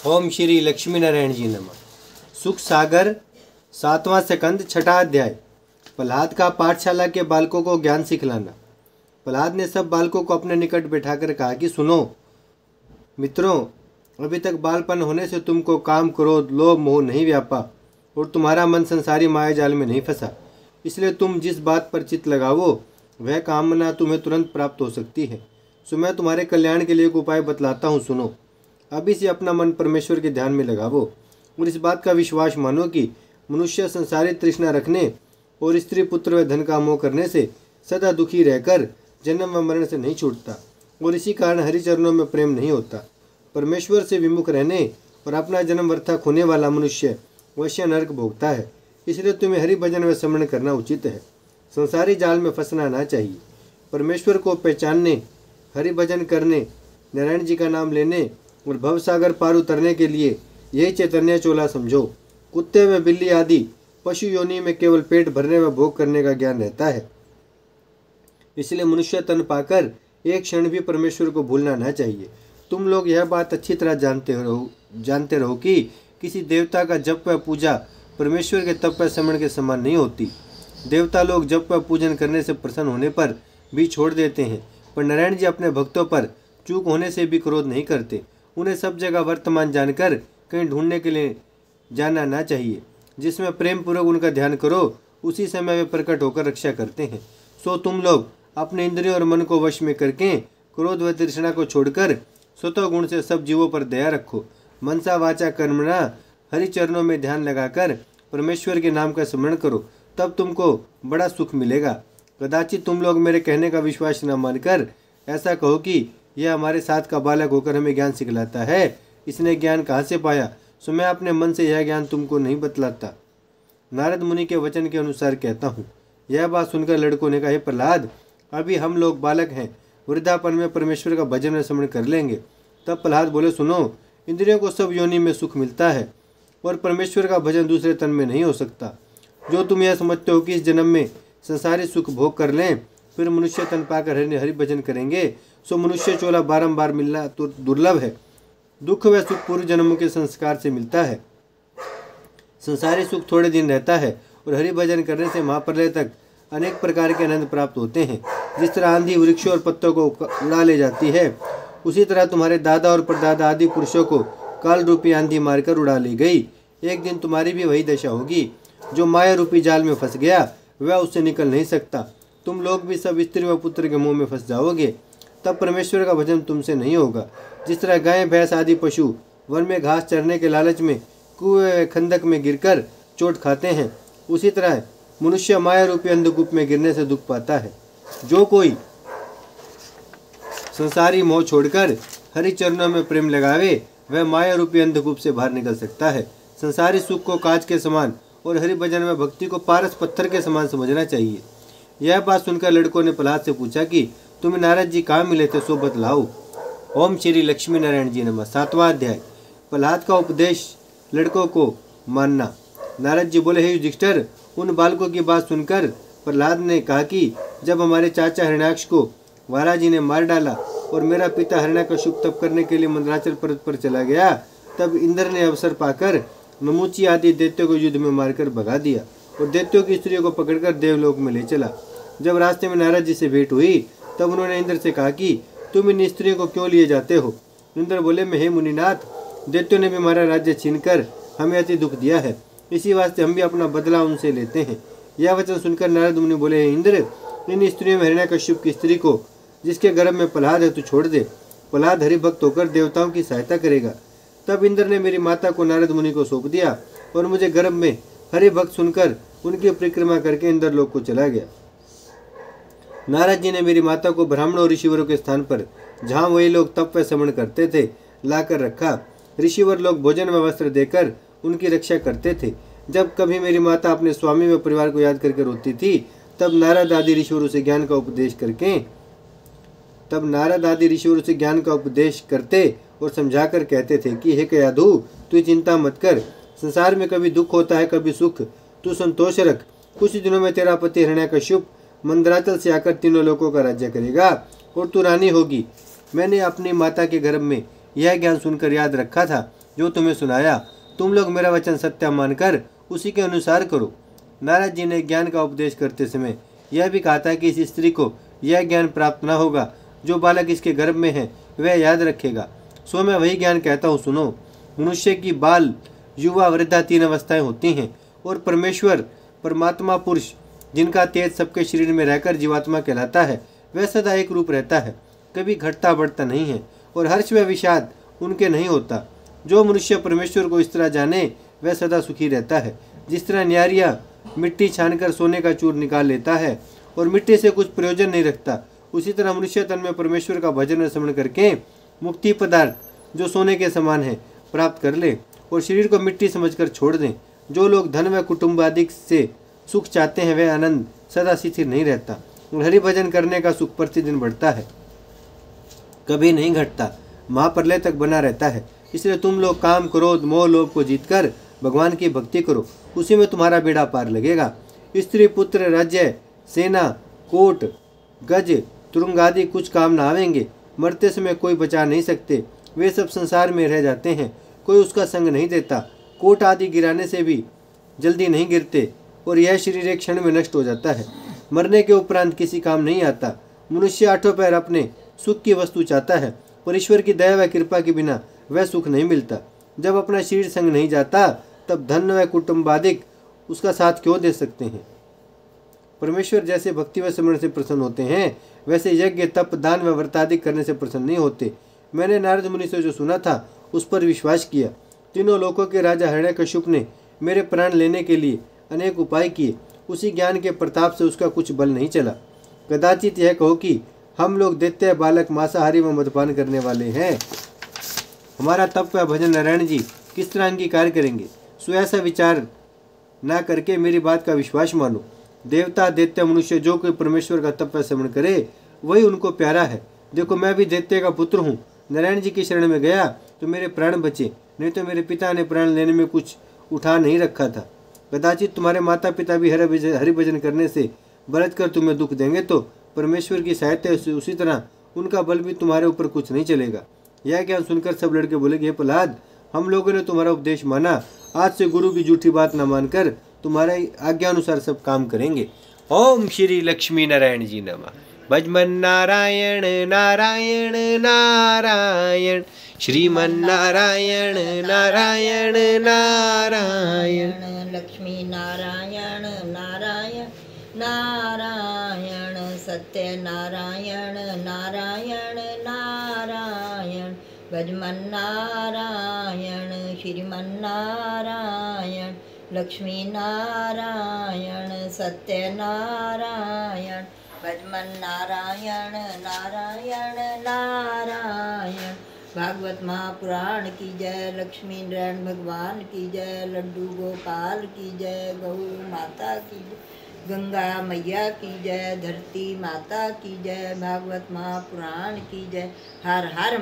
ओम श्री लक्ष्मी नारायण जी नमः। सुख सागर 7वां स्कंद 6ठा अध्याय। प्रहलाद का पाठशाला के बालकों को ज्ञान सिखलाना। प्रहलाद ने सब बालकों को अपने निकट बैठाकर कहा कि सुनो मित्रों, अभी तक बालपन होने से तुमको काम क्रोध लोभ मोह नहीं व्यापा और तुम्हारा मन संसारी माया जाल में नहीं फंसा। इसलिए तुम जिस बात पर चित्त लगाओ वह कामना तुम्हें तुरंत प्राप्त हो सकती है। सो मैं तुम्हारे कल्याण के लिए एक उपाय बतलाता हूँ, सुनो। अभी से अपना मन परमेश्वर के ध्यान में लगाओ और इस बात का विश्वास मानो कि मनुष्य संसारी तृष्णा रखने और स्त्री पुत्र व धन का मोह करने से सदा दुखी रहकर जन्म व मरण से नहीं छूटता और इसी कारण हरिचरणों में प्रेम नहीं होता। परमेश्वर से विमुख रहने और अपना जन्म व्यर्थ खोने वाला मनुष्य अवश्य नरक भोगता है। इसलिए तुम्हें हरि भजन व स्मरण करना उचित है। संसारी जाल में फंसना ना चाहिए। परमेश्वर को पहचानने, हरि भजन करने, नारायण जी का नाम लेने और भवसागर पार उतरने के लिए यही चैतन्य चोला समझो। कुत्ते व बिल्ली आदि पशु योनि में केवल पेट भरने व भोग करने का ज्ञान रहता है। इसलिए मनुष्य तन पाकर एक क्षण भी परमेश्वर को भूलना ना चाहिए। तुम लोग यह बात अच्छी तरह जानते रहो कि किसी देवता का जप व पूजा परमेश्वर के तप व स्मरण के समान नहीं होती। देवता लोग जप व पूजन करने से प्रसन्न होने पर भी छोड़ देते हैं, पर नारायण जी अपने भक्तों पर चूक होने से भी क्रोध नहीं करते। उन्हें सब जगह वर्तमान जानकर कहीं ढूंढने के लिए जाना ना चाहिए। जिसमें प्रेम पूर्वक उनका ध्यान करो उसी समय वे प्रकट होकर रक्षा करते हैं। सो तुम लोग अपने इंद्रियों और मन को वश में करके क्रोध व तृष्णा को छोड़कर स्वतः गुण से सब जीवों पर दया रखो। मनसा वाचा कर्मणा हरि चरणों में ध्यान लगाकर परमेश्वर के नाम का स्मरण करो, तब तुमको बड़ा सुख मिलेगा। कदाचित तुम लोग मेरे कहने का विश्वास न मानकर ऐसा कहो कि यह हमारे साथ का बालक होकर हमें ज्ञान सिखलाता है, इसने ज्ञान कहाँ से पाया। सो मैं अपने मन से यह ज्ञान तुमको नहीं बतलाता, नारद मुनि के वचन के अनुसार कहता हूँ। यह बात सुनकर लड़कों ने कहा, हे प्रहलाद, अभी हम लोग बालक हैं, वृद्धापन में परमेश्वर का भजन व स्मरण कर लेंगे। तब प्रहलाद बोले, सुनो, इंद्रियों को सब योनि में सुख मिलता है और परमेश्वर का भजन दूसरे तन में नहीं हो सकता। जो तुम यह समझते हो कि इस जन्म में संसारी सुख भोग कर लें फिर मनुष्य तन पाकर हरि भजन करेंगे, सो मनुष्य चोला बारंबार मिलना तो दुर्लभ है। दुख व सुख पूर्व जन्मों के संस्कार से मिलता है। संसारी सुख थोड़े दिन रहता है और हरि भजन करने से महाप्रलय तक अनेक प्रकार के आनंद प्राप्त होते हैं। जिस तरह आंधी वृक्षों और पत्तों को उड़ा ले जाती है, उसी तरह तुम्हारे दादा और परदादा आदि पुरुषों को काल रूपी आंधी मारकर उड़ा ले गई। एक दिन तुम्हारी भी वही दशा होगी। जो माया रूपी जाल में फंस गया वह उससे निकल नहीं सकता। तुम लोग भी सब स्त्री व पुत्र के मुंह में फंस जाओगे। तब परमेश्वर का भजन तुमसे नहीं होगा। जिस तरह गाय भैंस आदि पशु वन में घास चरने के लालच में कुएं खंदक में गिरकर चोट खाते हैं, उसी तरह मनुष्य माया रूपी अंधकूप में गिरने से दुख पाता है। जो कोई संसारी मोह छोड़कर हरि चरणों में प्रेम लगावे वह माया रूपी अंधकूप से बाहर निकल सकता है। संसारी सुख को कांच के समान और हरि भजन में भक्ति को पारस पत्थर के समान समझना चाहिए। यह बात सुनकर लड़कों ने प्रहलाद से पूछा कि तुम्हें नारद जी कहाँ मिले थे, सो बतलाओ। ओम श्री लक्ष्मी नारायण जी नमः। 7वां अध्याय। प्रहलाद का उपदेश लड़कों को मानना। नारद जी बोले, हे युधिष्ठिर, उन बालकों की बात सुनकर प्रहलाद ने कहा कि जब हमारे चाचा हिरण्याक्ष को वारा जी ने मार डाला और मेरा पिता हिरण्यकश्यप तप करने के लिए मंदराचल पर्वत पर चला गया, तब इंद्र ने अवसर पाकर ममुची आदि दैत्यों को युद्ध में मारकर भगा दिया और दैत्यों की स्त्रियों को पकड़कर देवलोक में ले चला। जब रास्ते में नारद जी से भेंट हुई तब उन्होंने इंद्र से कहा कि तुम इन स्त्रियों को क्यों लिए जाते हो। इंद्र बोले, मैं हे मुनिनाथ, दैत्यों ने भी हमारा राज्य छीनकर हमें अति दुख दिया है, इसी वास्ते हम भी अपना बदला उनसे लेते हैं। यह वचन सुनकर नारद मुनि बोले, हे इंद्र, इन स्त्रियों में हिरण्यकश्यप की स्त्री को जिसके गर्भ में प्रहलाद है तू छोड़ दे। प्रहलाद हरिभक्त होकर देवताओं की सहायता करेगा। तब इंद्र ने मेरी माता को नारद मुनि को सौंप दिया और मुझे गर्भ में हरिभक्त सुनकर उनकी परिक्रमा करके इंद्र लोक को चला गया। नारद जी ने मेरी माता को ब्राह्मणों और ऋषिवरों के स्थान पर, जहाँ वही लोग तप व स्मरण करते थे, लाकर रखा। ऋषिवर लोग भोजन व वस्त्र देकर उनकी रक्षा करते थे। जब कभी मेरी माता अपने स्वामी व परिवार को याद करके रोती थी तब नारद आदि ऋषिवरों से ज्ञान का उपदेश करते और समझाकर कहते थे कि हे कयाधु, तू चिंता मत कर। संसार में कभी दुख होता है, कभी सुख। तू संतोष रख। कुछ दिनों में तेरा पति हिरण्यकश्यप मंदराचल से आकर तीनों लोकों का राज्य करेगा और तू रानी होगी। मैंने अपनी माता के गर्भ में यह ज्ञान सुनकर याद रखा था जो तुम्हें सुनाया, तुम लोग मेरा वचन सत्य मानकर उसी के अनुसार करो। नारद जी ने ज्ञान का उपदेश करते समय यह भी कहा था कि इस स्त्री को यह ज्ञान प्राप्त न होगा जो बालक इसके गर्भ में है वह याद रखेगा। सो मैं वही ज्ञान कहता हूँ, सुनो। मनुष्य की बाल, युवा, वृद्धा 3 अवस्थाएं होती हैं, और परमेश्वर परमात्मा पुरुष जिनका तेज सबके शरीर में रहकर जीवात्मा कहलाता है, वह सदा एक रूप रहता है, कभी घटता बढ़ता नहीं है, और हर्ष व विषाद उनके नहीं होता। जो मनुष्य परमेश्वर को इस तरह जाने वह सदा सुखी रहता है। जिस तरह न्यारिया मिट्टी छानकर सोने का चूर निकाल लेता है और मिट्टी से कुछ प्रयोजन नहीं रखता, उसी तरह मनुष्य तन में परमेश्वर का भजन और स्मरण करके मुक्ति पदार्थ जो सोने के समान है प्राप्त कर ले और शरीर को मिट्टी समझकर छोड़ दें। जो लोग धन व कुटुंब आदि से सुख चाहते हैं वह आनंद सदा स्थिर नहीं रहता, और हरि भजन करने का सुख प्रतिदिन बढ़ता है, कभी नहीं घटता, महाप्रलय तक बना रहता है। इसलिए तुम लोग काम, क्रोध, मोह, लोभ को जीतकर भगवान की भक्ति करो, उसी में तुम्हारा बेड़ा पार लगेगा। स्त्री, पुत्र, राज्य, सेना, कोट, गज, तुरंग आदि कुछ काम न आवेंगे। मरते समय कोई बचा नहीं सकते, वे सब संसार में रह जाते हैं, कोई उसका संग नहीं देता। कोट आदि गिराने से भी जल्दी नहीं गिरते, और यह शरीर एक क्षण में नष्ट हो जाता है, मरने के उपरांत किसी काम नहीं आता। मनुष्य 8 पैर अपने सुख की वस्तु चाहता है, पर ईश्वर की दया व कृपा के बिना वह सुख नहीं मिलता। जब अपना शरीर संग नहीं जाता, तब धन व कुटुंबादिक उसका साथ क्यों दे सकते हैं। परमेश्वर जैसे भक्ति व स्मरण से प्रसन्न होते हैं, वैसे यज्ञ, तप, दान व व्रतादि करने से प्रसन्न नहीं होते। मैंने नारद मुनि से जो सुना था उस पर विश्वास किया। तीनों लोकों के राजा हिरण्यकश्यप ने मेरे प्राण लेने के लिए अनेक उपाय किए, उसी ज्ञान के प्रताप से उसका कुछ बल नहीं चला। कदाचित यह कहो कि हम लोग दैत्य, बालक, मांसाहारी व मदपान करने वाले हैं, हमारा तप व भजन नारायण जी किस तरह अंगीकार करेंगे। सो ऐसा विचार ना करके मेरी बात का विश्वास मानो। देवता, दैत्य, मनुष्य जो कोई परमेश्वर का तप व स्मरण करे वही उनको प्यारा है। देखो, मैं भी दैत्य का पुत्र हूँ। नारायण जी की शरण में गया तो मेरे प्राण बचे, नहीं तो मेरे पिता ने प्राण लेने में कुछ उठा नहीं रखा था। कदाचित तुम्हारे माता पिता भी हरि भजन करने से बरत कर तुम्हें दुख देंगे, तो परमेश्वर की सहायता से उसी तरह उनका बल भी तुम्हारे ऊपर कुछ नहीं चलेगा। यह ज्ञान सुनकर सब लड़के बोले कि हे प्रहलाद, हम लोगों ने तुम्हारा उपदेश माना, आज से गुरु की झूठी बात न मानकर तुम्हारे आज्ञानुसार सब काम करेंगे। ओम श्री लक्ष्मी नारायण जी नमः। भजमन नारायण नारायण नारायण, श्रीमन नारायण नारायण नारायण, लक्ष्मी नारायण नारायण नारायण, सत्य नारायण नारायण नारायण, भजमन नारायण, श्रीमन नारायण, लक्ष्मी नारायण, सत्य नारायण, भजमन नारायण नारायण नारायण। भागवत महापुराण की जय, लक्ष्मी नारायण भगवान की जय, लड्डू गोपाल की जय, गौ माता की जय, गंगा मैया की जय, धरती माता की जय, भागवत महापुराण की जय। हर हर